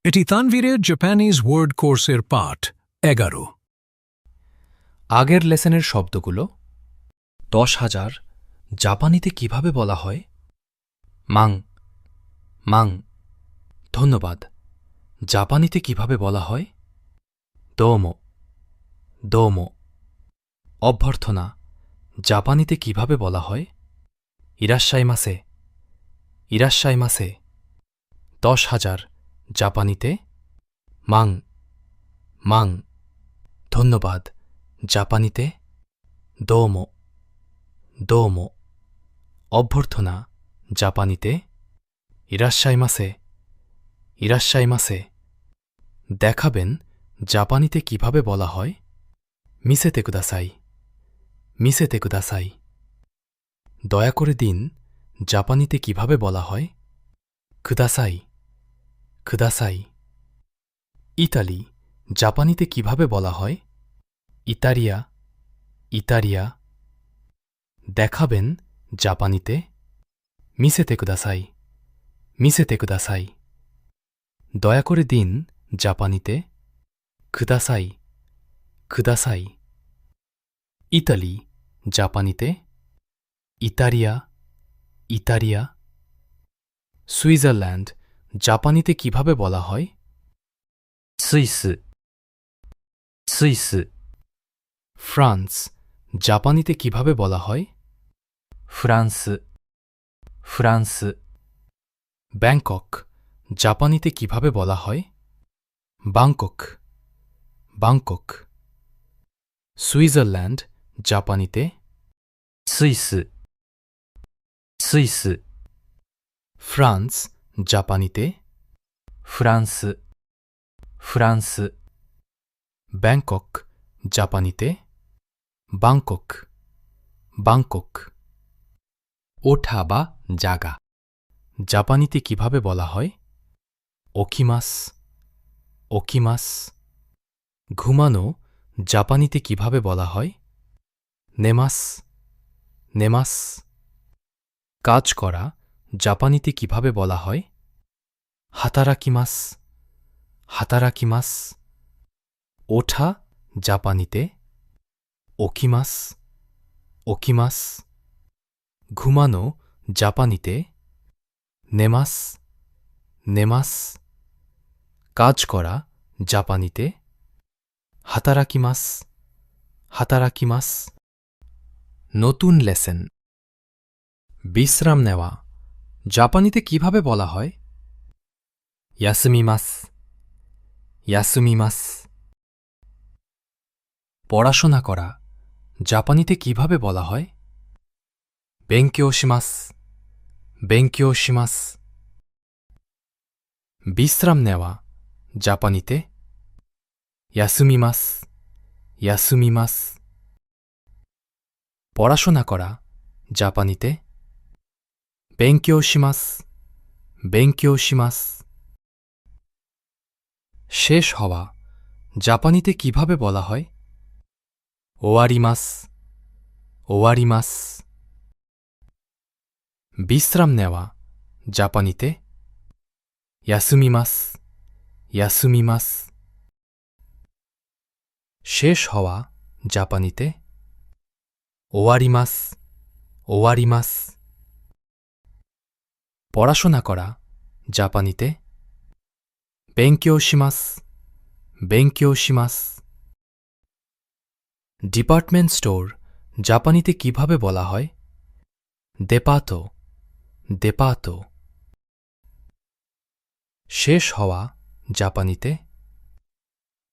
এটি তানভীরের Japanese word কোর্সের পাঠ 11। আগের লেসনের শব্দগুলো 10,000 জাপানিতে কিভাবে বলা হয়? মাং মাং ধন্যবাদ জাপানিতে কিভাবে বলা হয়? দোমো দোমো অভ্যর্থনা জাপানিতে কিভাবে বলা হয়? ইরাশ্শাইমাসে ইরাশ্শাইমাসে 10,000 জাপানিতে মাং মাং ধন্যবাদ জাপানিতে দোমো দোমো অভ্যর্থনা জাপানিতে ইরাশ্শাইমাসে ইরাশ্শাইমাসে দেখাবেন জাপানিতে কিভাবে বলা হয়? মিসেতে কুদাসাই মিসেতে কুদাসাই দয়া করে দিন জাপানিতে কিভাবে বলা হয়? কুদাসাই কুদাসাই ইতালি জাপানিতে কিভাবে বলা হয়? ইতারিয়া ইতারিয়া দেখাবেন জাপানিতে মিসেতে কুদাসাই মিসেতে কুদাসাই দয়া করে দিন জাপানিতে কুদাসাই কুদাসাই ইতালি জাপানিতে ইতারিয়া ইতারিয়া সুইজারল্যান্ড জাপানিতে কিভাবে বলা হয়? সুইস সুইস ফ্রান্স জাপানিতে কিভাবে বলা হয়? ফ্রান্স ফ্রান্স ব্যাংকক জাপানিতে কিভাবে বলা হয়? বাংকক বাংকক সুইজারল্যান্ড জাপানিতে সুইস সুইস ফ্রান্স জাপানিতে ফ্রান্স ফ্রান্স ব্যাংকক জাপানিতে বাংকক বাংকক ওঠা বা জাগা জাপানিতে কিভাবে বলা হয়? ওকিমাস ওকিমাস ঘুমানো জাপানিতে কিভাবে বলা হয়? নেমাস নেমাস কাজ করা জাপানিতে কিভাবে বলা হয়? হাতারাকিমাস হাতারাকিমাস ওঠা জাপানিতে ওকিমাস ওকিমাস ঘুমানো জাপানিতে নেমাস নেমাস কাজ করা জাপানিতে হাতারাকিমাস হাতারাকিমাস নতুন লেসন বিশ্রাম নেওয়া জাপানিতে কিভাবে বলা হয়? ইয়াসুমিমাস ইয়াসুমিমাস পড়াশোনা করা জাপানিতে কিভাবে বলা হয়? বেনকিও শিমাস বেনকিও শিমাস বিশ্রাম নেওয়া জাপানিতে ইয়াসুমিমাস ইয়াসুমিমাস পড়াশোনা করা জাপানিতে বেনকিও শিমাস বেনকিও শিমাস শেষ হওয়া জাপানিতে কিভাবে বলা হয়? ওয়ারিমাস ওয়ারিমাস বিশ্রাম নেওয়া জাপানিতে ইয়াসুমিমাস ইয়াসুমিমাস শেষ হওয়া জাপানিতে ওয়ারিমাস ওয়ারিমাস পড়াশোনা করা জাপানিতে বেনকিও শিমাস বেনকিও শিমাস ডিপার্টমেন্ট স্টোর জাপানিতে কিভাবে বলা হয়? দেপাতো দেপাতো শেষ হওয়া জাপানিতে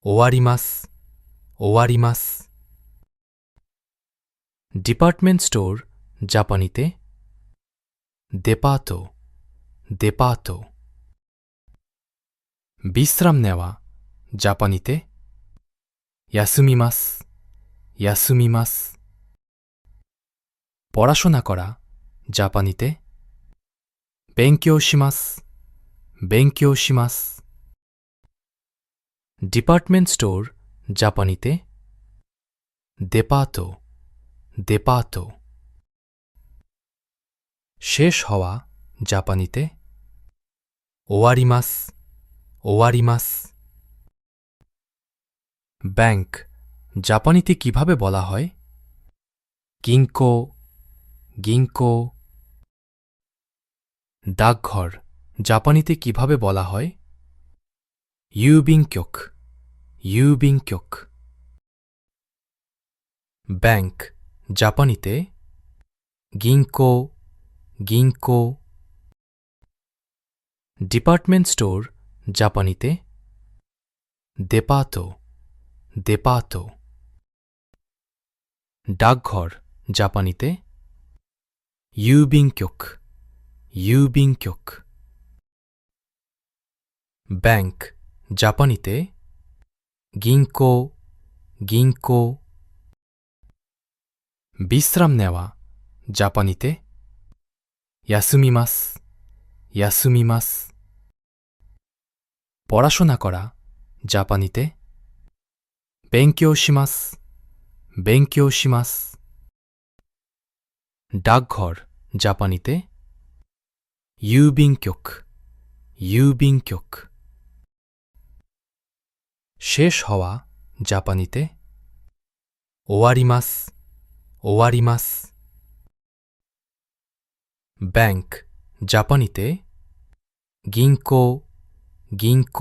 ওয়ারিমাস ওয়ারিমাস ডিপার্টমেন্ট স্টোর জাপানিতে দেপাতো দেপাতো বিশ্রাম নেওয়া জাপানিতে ইয়াসুমিমাস ইয়াসুমিমাস পড়াশোনা করা জাপানিতে বেনকিও শিমাস বেনকিও শিমাস ডিপার্টমেন্ট স্টোর জাপানিতে দেপাতো দেপাতো শেষ হওয়া জাপানিতে ওয়ারিমাস 終わります。ব্যাংক জাপানিতে কিভাবে বলা হয়? 銀行銀行ডাকঘর জাপানিতে কিভাবে বলা হয়? 郵便局郵便局ব্যাংক জাপানিতে銀行銀行ডিপার্টমেন্ট স্টোর জাপানিতেデパートデパートডাকঘর জাপানিতে 郵便局郵便局ব্যাংক জাপানিতে 銀行銀行বিশ্রাম নেওয়া জাপানিতে 休みます休みますপড়াশোনা করা জাপানিতে 勉強します勉強しますডাকঘর জাপানিতে 郵便局郵便局শেষ হওয়া জাপানিতে 終わります終わりますব্যাংক জাপানিতে 銀行銀行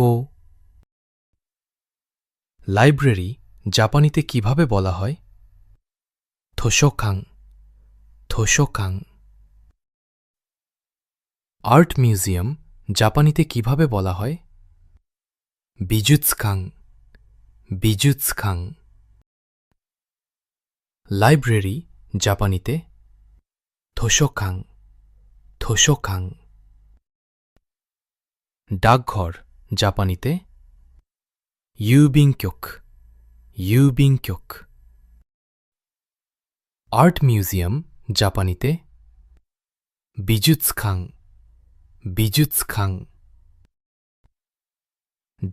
লাইব্রেরি জাপানিতে কিভাবে বলা হয়? 図書館図書館আর্ট মিউজিয়াম জাপানিতে কিভাবে বলা হয়? 美術館美術館লাইব্রেরি জাপানিতে 図書館図書館ডাকঘর জাপানিতে 郵便局郵便局আর্ট মিউজিয়াম জাপানিতে 美術館美術館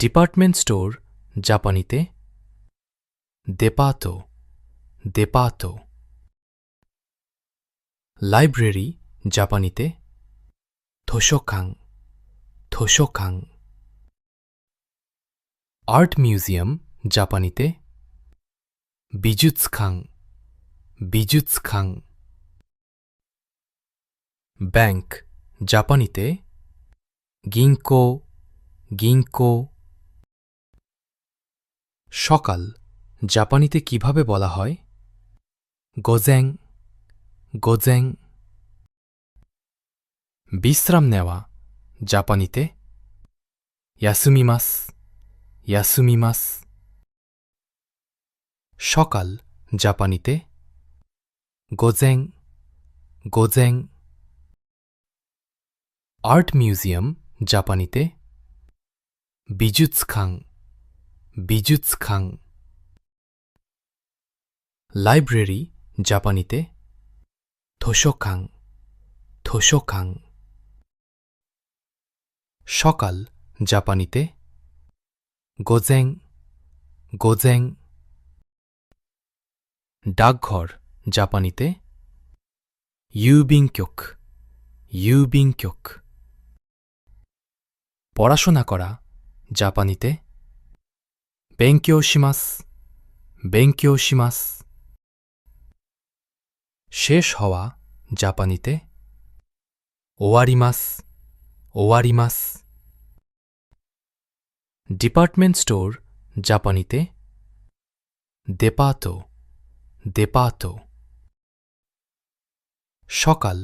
ডিপার্টমেন্ট স্টোর জাপানিতে デパートデパートলাইব্রেরি জাপানিতে 図書館図書館আর্ট মিউজিয়াম জাপানিতে 美術館美術館ব্যাংক জাপানিতে 銀行銀行সকাল জাপানিতে কিভাবে বলা হয়? 午前午前বিশ্রাম নেওয়া জাপানিতে 休みます休みますসকাল জাপানিতে 午前午前আর্ট মিউজিয়াম জাপানিতে 美術館美術館লাইব্রেরি জাপানিতে 図書館図書館সকাল জাপানিতে 午前午前ডাকঘর জাপানিতে 郵便局郵便局পড়াশোনা করা জাপানিতে 勉強します勉強しますশেষ হওয়া জাপানিতে 終わります終わりますডিপার্টমেন্ট স্টোর জাপানিতে デパートデパートসকাল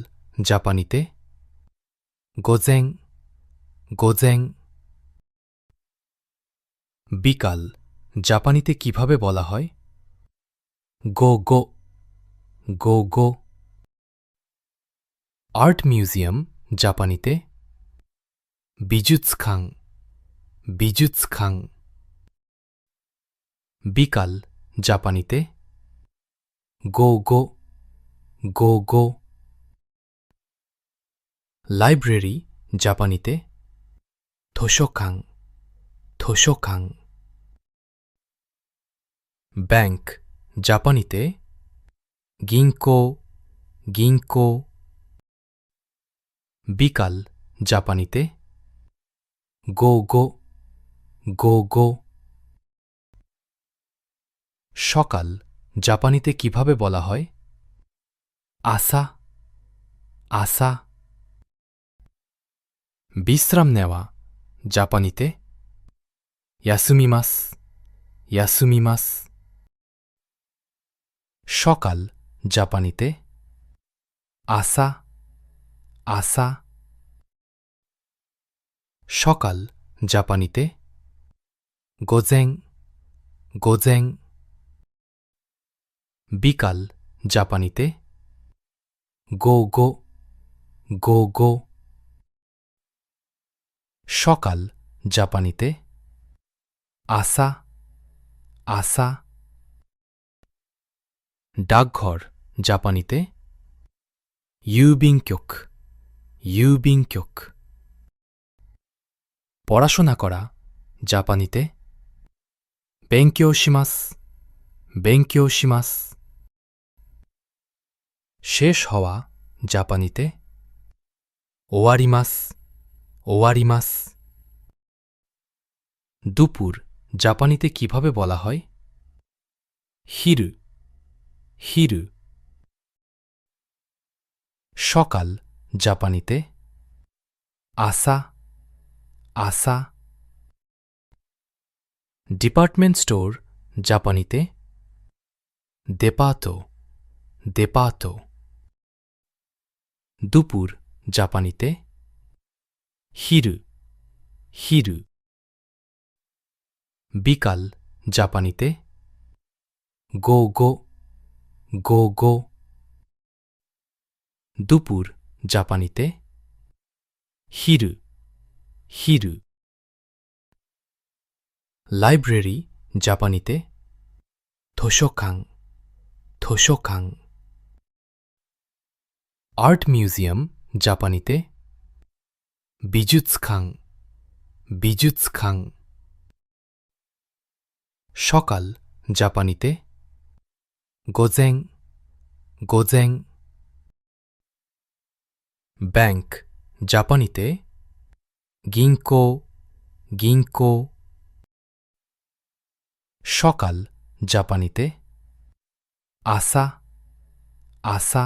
জাপানিতে 午前午前বিকাল জাপানিতে কিভাবে বলা হয়? 午後午後আর্ট মিউজিয়াম জাপানিতে 美術館美術館বিকাল জাপানিতে 午後午後লাইব্রেরি জাপানিতে 図書館図書館ব্যাংক জাপানিতে 銀行銀行বিকাল জাপানিতে 午後 গো গো। সকাল জাপানিতে কিভাবে বলা হয়? আসা আসা। বিশ্রাম নেওয়া জাপানিতে ইয়াসুমিমাস ইয়াসুমিমাস। সকাল জাপানিতে আসা আসা। সকাল জাপানিতে গোজেং গোজেং। বিকাল জাপানিতে গো গো গো গো। সকাল জাপানিতে আসা আসা। ডাকঘর জাপানিতে ইউবিংক্যোক ইউবিংক্যোক। পড়াশোনা করা জাপানিতে বেঙ্কিও শিমাস বেঙ্কিও শিমাস। শেষ হওয়া জাপানিতে ওয়ারিমাস ওয়ারিমাস। দুপুর জাপানিতে কিভাবে বলা হয়? হিরু হিরু। সকাল জাপানিতে আসা আসা। ডিপার্টমেন্ট স্টোর জাপানিতে দেপাতো দেপাতো। দুপুর জাপানিতে হিরু হিরু। বিকাল জাপানিতে গো গো গো গো। দুপুর জাপানিতে হিরু হিরু। লাইব্রেরি জাপানিতে ধোসোকাং ধোসোকাং। আর্ট মিউজিয়াম জাপানিতে বিজুৎসখাং বিজুৎসখাং। সকাল জাপানিতে গোজেং গোজেং। ব্যাংক জাপানিতে গিঙ্কো গিঙ্কো। সকাল জাপানিতে আসা আসা।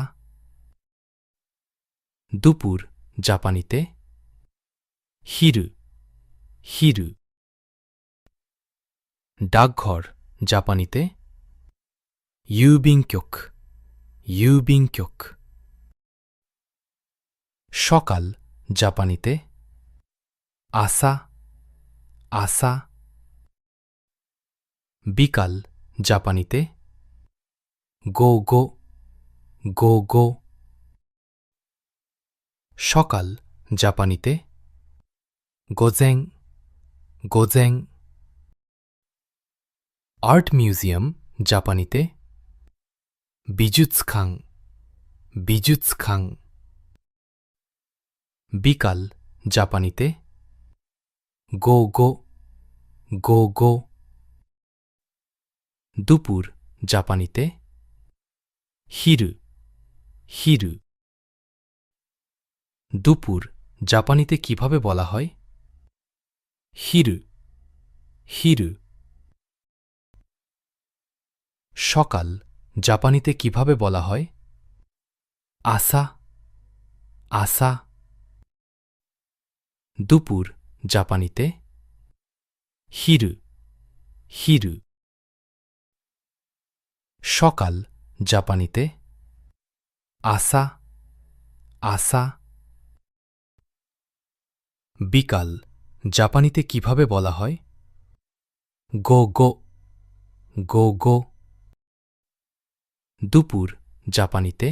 দুপুর জাপানিতে হিরু হিরু। ডাকঘর জাপানিতে ইউবিংক্যোক ইউবিংক্যোক। সকাল জাপানিতে আসা আসা। বিকাল জাপানিতে গো গো গো গো। সকাল জাপানিতে গোজেং গোজেং। আর্ট মিউজিয়াম জাপানিতে বিজুৎসখাং বিজুৎসখাং। বিকাল জাপানিতে গো গো গো গো। দুপুর জাপানিতে হিরু হিরু। দুপুর জাপানিতে কিভাবে বলা হয়? হিরু হিরু। সকাল জাপানিতে কিভাবে বলা হয়? আসা আসা। দুপুর জাপানিতে হিরু হিরু। সকাল জাপানিতে আসা আসা। বিকাল জাপানিতে কিভাবে বলা হয়? গো গো গো গো। দুপুর জাপানিতে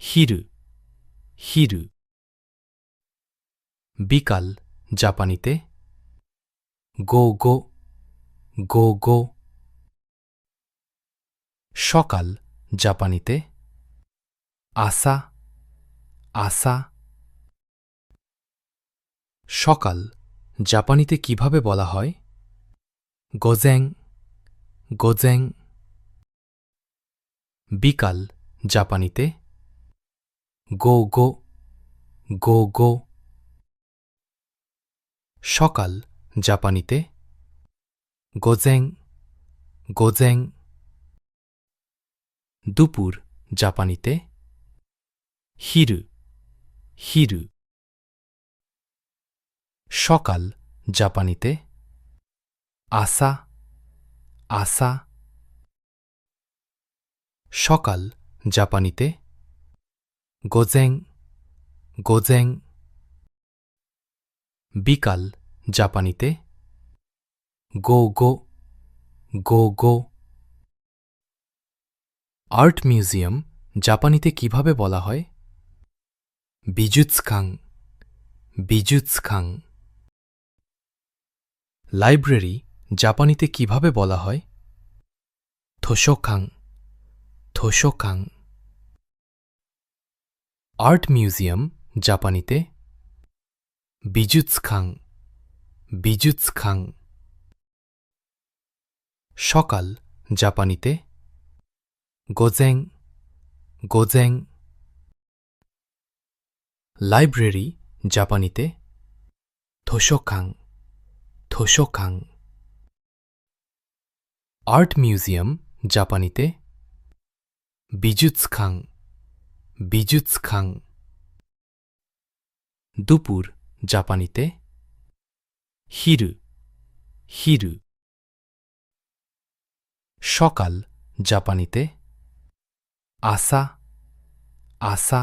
হিরু হিরু। বিকাল জাপানিতে গো গো গো গো। সকাল জাপানিতে আসা আসা। সকাল জাপানিতে কিভাবে বলা হয়? গোজেং গোজেং। বিকাল জাপানিতে গো গো গো গো। সকাল জাপানিতে গোজেং গোজেং দুপুর জাপানিতে হিরু হিরু সকাল জাপানিতে আসা আসা সকাল জাপানিতে গোজেং গোজেং বিকাল জাপানিতে গো গো গো গো আর্ট মিউজিয়াম জাপানিতে কিভাবে বলা হয় বিজুৎসখাং বিজুৎসখাং লাইব্রেরি জাপানিতে কিভাবে বলা হয় থোশোখাং থোশোখাং আর্ট মিউজিয়াম জাপানিতে বিজুৎসখাং বিজুৎসখাং সকাল জাপানিতে গোজেং গোজেং লাইব্রেরি জাপানিতে থোশোখাং থোশোখাং আর্ট মিউজিয়াম জাপানিতে বিজুৎসখাং বিজুৎসখাং দুপুর জাপানিতে হিরু হিরু সকাল জাপানিতে আসা আসা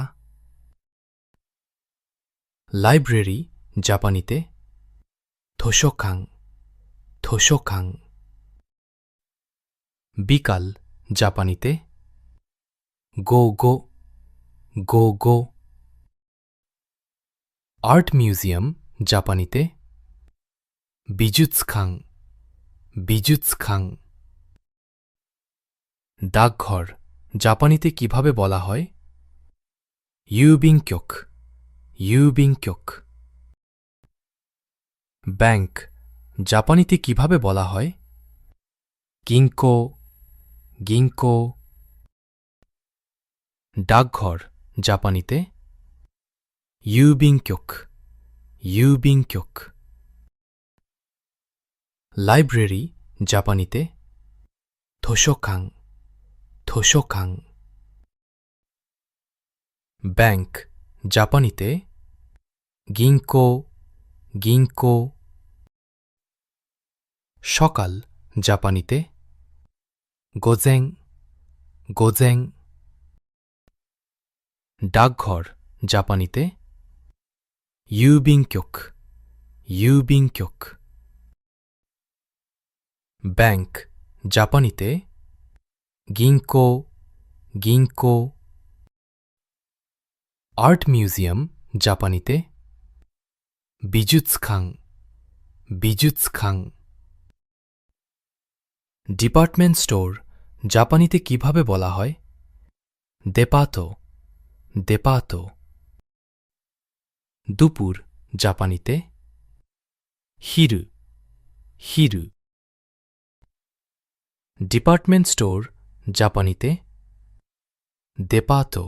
লাইব্রেরি জাপানিতে থোশোখাং থোশোখাং বিকাল জাপানিতে গো গো গো গো আর্ট মিউজিয়াম জাপানিতে বিজুৎসখাং বিজুৎসখাং ডাকঘর জাপানিতে কিভাবে বলা হয় ইউবিংক্যোক ইউবিংক্যোক ব্যাংক জাপানিতে কিভাবে বলা হয় গিঙ্কো গিঙ্কো ডাকঘর জাপানিতে ইউবিংক্যোক ইউবিংক্যোক লাইব্রেরি জাপানিতে থোশোখাং থোশোখাং ব্যাংক জাপানিতে গিঙ্কো গিঙ্কো সকাল জাপানিতে গোজেং গোজেং ডাকঘর জাপানিতে ইউবিংক্যোক ইউবিংক্যোক ব্যাংক জাপানিতে গিঙ্কো গিঙ্কো আর্ট মিউজিয়াম জাপানিতে বিজুৎসখাং বিজুৎসখাং ডিপার্টমেন্ট স্টোর জাপানিতে কিভাবে বলা হয় দেপাতো দেপাতো দুপুর জাপানিতে হিরু হিরু ডিপার্টমেন্ট স্টোর জাপানিতে দেপাতো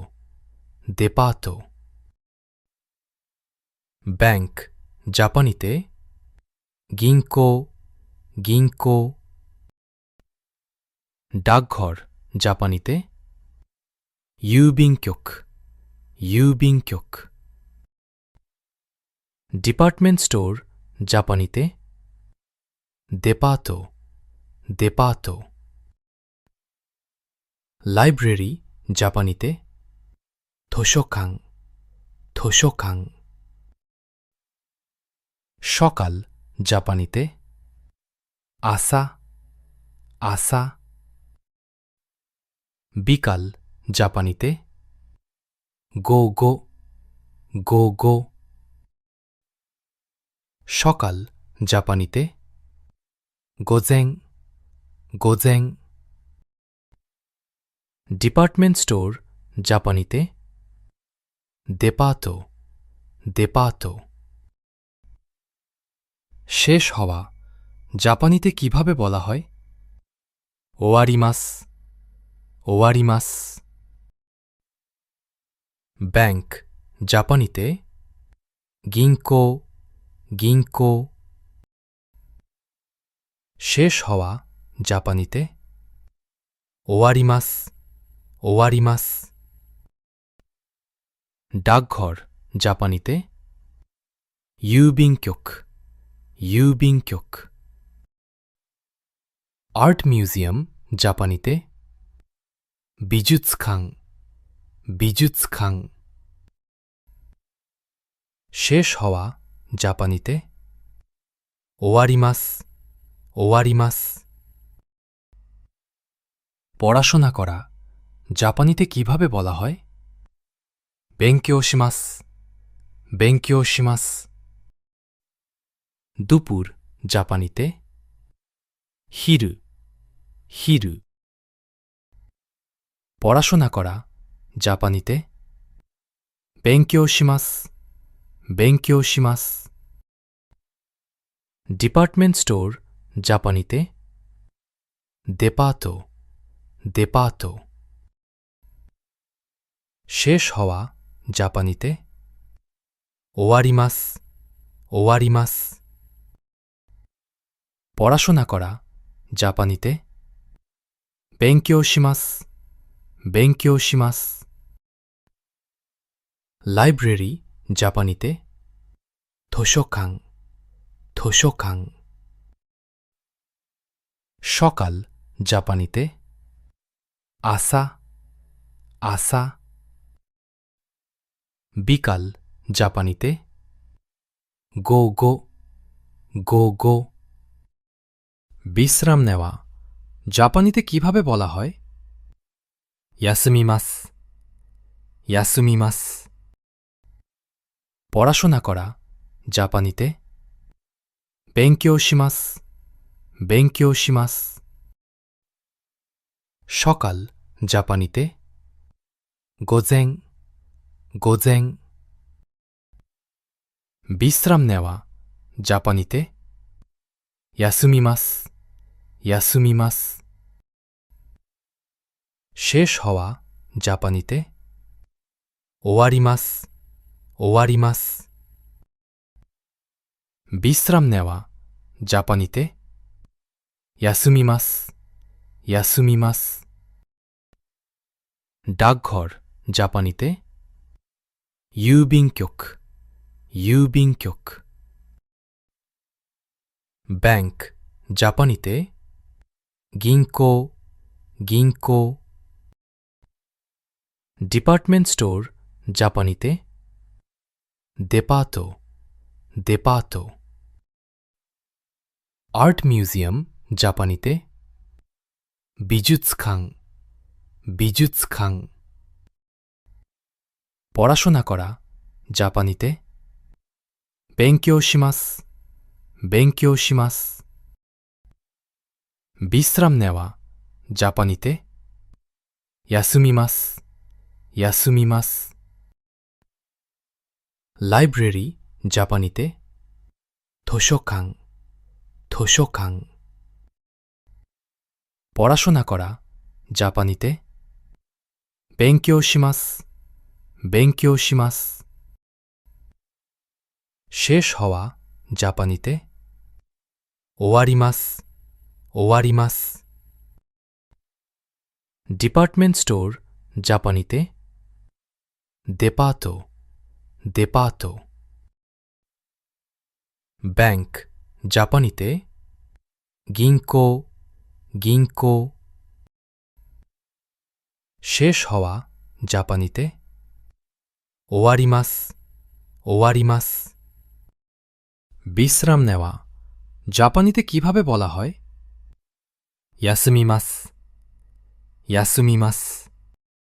দেপাতো ব্যাংক জাপানিতে গিঙ্কো গিঙ্কো ডাকঘর জাপানিতে ইউবিংক্যোক ইউবিংক্যোক ডিপার্টমেন্ট স্টোর জাপানিতে দেপাতো দেপাতো লাইব্রেরি জাপানিতে থোশোখাং থোশোখাং সকাল জাপানিতে আসা আসা বিকাল জাপানিতে গো গো গো গো সকাল জাপানিতে গোজেং গোজেং ডিপার্টমেন্ট স্টোর জাপানিতে দেপাতো দেপাতো শেষ হওয়া জাপানিতে কিভাবে বলা হয় ওয়ারিমাস ওয়ারিমাস ব্যাংক জাপানিতে গিঙ্কো গিঙ্কো শেষ হওয়া জাপানিতে 終わります、終わります。ডাকঘর জাপানিতে 郵便局、郵便局。আর্ট মিউজিয়াম জাপানিতে 美術館、美術館。শেষ হওয়া জাপানিতে 終わります、終わります。পড়াশোনা করা জাপানিতে কিভাবে বলা হয়? 勉強します、勉強します。দুপুর জাপানিতে 昼、昼。পড়াশোনা করা জাপানিতে 勉強します、勉強します。ডিপার্টমেন্ট স্টোর জাপানিতে デパート、デパート。শেষ হওয়া জাপানিতে 終わります、終わります。পড়াশোনা করা জাপানিতে 勉強します、勉強します。লাইব্রেরি জাপানিতে 図書館、図書館。সকাল জাপানিতে 朝、朝。বিকাল জাপানিতে 午後、午後。বিশ্রাম নেওয়া জাপানিতে কিভাবে বলা হয়? 休みます、休みます。পড়াশোনা করা জাপানিতে 勉強します、勉強します。সকাল জাপানিতে 午前、午前。বিশ্রাম নেওয়া জাপানিতে 休みます、休みます。শেষ হওয়া জাপানিতে 終わります、終わります。বিশ্রাম নেওয়া জাপানিতে 休みます、休みます。ডাকঘর জাপানিতে 郵便局、郵便局。ব্যাংক জাপানিতে 銀行、銀行。ডিপার্টমেন্ট স্টোর জাপানিতে デパート、デパート。আর্ট মিউজিয়াম জাপানিতে 美術館、美術館。পড়াশোনা করা জাপানিতে 勉強します、勉強します。বিশ্রাম নেওয়া জাপানিতে 休みます、休みます。লাইব্রেরি জাপানিতে 図書館、図書館。পড়াশোনা করা জাপানিতে 勉強します、勉強します。শেষ হওয়া জাপানিতে 終わります、終わります。ডিপার্টমেন্ট স্টোর জাপানিতে デパート、デパート。ব্যাংক জাপানিতে 銀行、銀行。শেষ হওয়া জাপানিতে 終わります、終わります。বিশ্রাম নেওয়া জাপানিতে কিভাবে বলা হয়? 休みます、休みます。